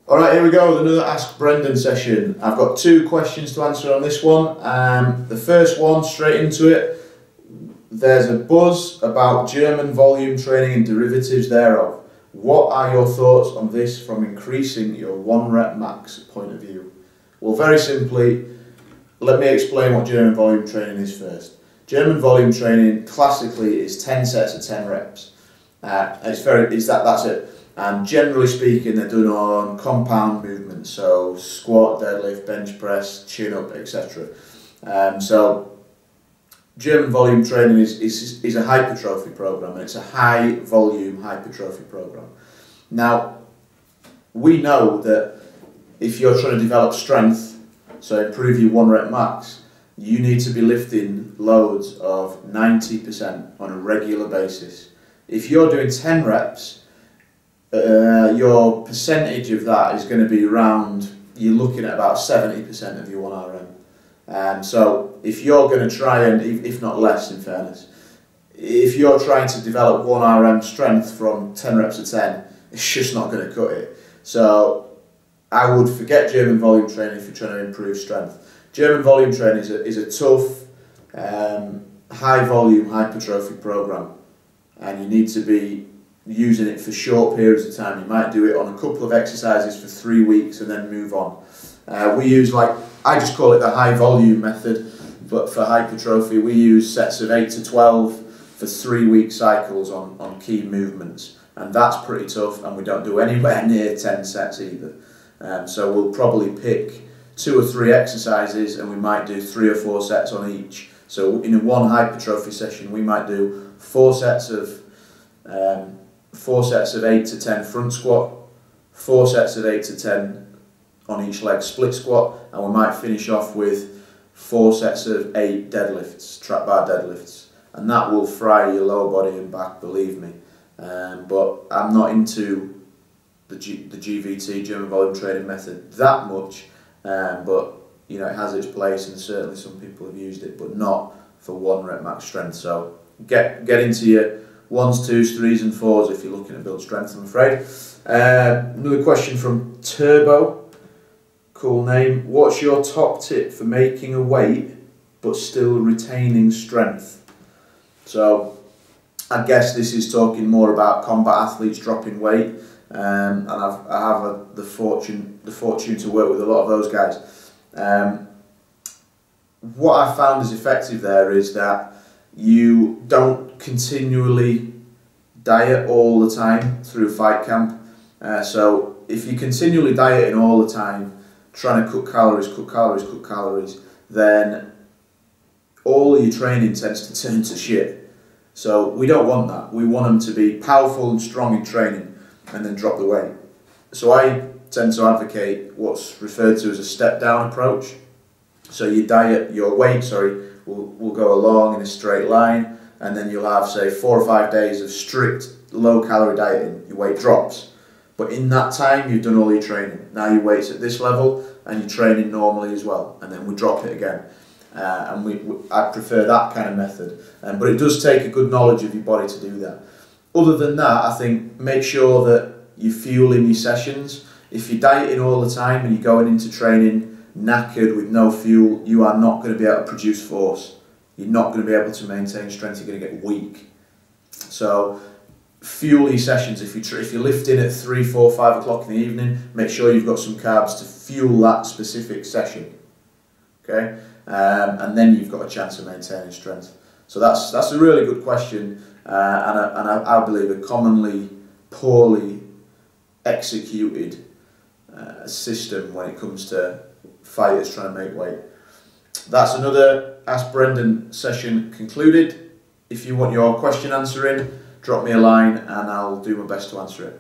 Alright, here we go with another Ask Brendan session. I've got two questions to answer on this one. The first one, straight into it. There's a buzz about German volume training and derivatives thereof. What are your thoughts on this from increasing your 1 rep max point of view? Well, very simply, let me explain what German volume training is first. German volume training classically is 10 sets of 10 reps. That's it. And generally speaking, they're done on compound movements, so squat, deadlift, bench press, chin up, etc. So German volume training is a hypertrophy program, and it's a high volume hypertrophy program. Now, we know that if you're trying to develop strength, so improve your 1 rep max, you need to be lifting loads of 90% on a regular basis. If you're doing 10 reps, your percentage of that is going to be around, you're looking at about 70% of your 1RM. So if you're going to try and, if not less in fairness, if you're trying to develop 1RM strength from 10 reps to 10, it's just not going to cut it. So I would forget German volume training if you're trying to improve strength. German volume training is a tough, high volume hypertrophy program, and you need to be using it for short periods of time. You might do it on a couple of exercises for 3 weeks and then move on. We use, I just call it the high volume method, but for hypertrophy we use sets of 8 to 12 for 3-week cycles on key movements, and that's pretty tough, and we don't do anywhere near 10 sets either. So we'll probably pick 2 or 3 exercises, and we might do 3 or 4 sets on each. So in one hypertrophy session we might do 4 sets of 8 to 10 front squat, 4 sets of 8 to 10 on each leg split squat, and we might finish off with 4 sets of 8 deadlifts, trap bar deadlifts, and that will fry your lower body and back, believe me. But I'm not into the GVT, German volume training method, that much, but you know, it has its place, and certainly some people have used it, but not for 1 rep max strength. So get into your 1s, 2s, 3s and 4s if you're looking to build strength, I'm afraid. Another question from Turbo, cool name. What's your top tip for making a weight but still retaining strength? So I guess this is talking more about combat athletes dropping weight, and I have the fortune to work with a lot of those guys. What I found is effective there is that you don't continually diet all the time through fight camp. So if you're continually dieting all the time, trying to cut calories, then all your training tends to turn to shit. So we don't want that. We want them to be powerful and strong in training and then drop the weight. So I tend to advocate what's referred to as a step down approach. So your weight will go along in a straight line, and then you'll have, say, 4 or 5 days of strict low calorie dieting. Your weight drops, but in that time you've done all your training. Now your weight's at this level and you're training normally as well, and then we drop it again. I prefer that kind of method, but it does take a good knowledge of your body to do that. Other than that, I think make sure that you fuel in your sessions. If you're dieting all the time and you're going into training knackered with no fuel, you are not going to be able to produce force. You're not going to be able to maintain strength. You're going to get weak. So fuel your sessions. If you're lifting at 3, 4, 5 o'clock in the evening, make sure you've got some carbs to fuel that specific session. Okay, and then you've got a chance of maintaining strength. So that's a really good question, and I believe a commonly poorly executed system when it comes to fighters trying to make weight. That's another Ask Brendan session concluded. If you want your question answering, drop me a line and I'll do my best to answer it.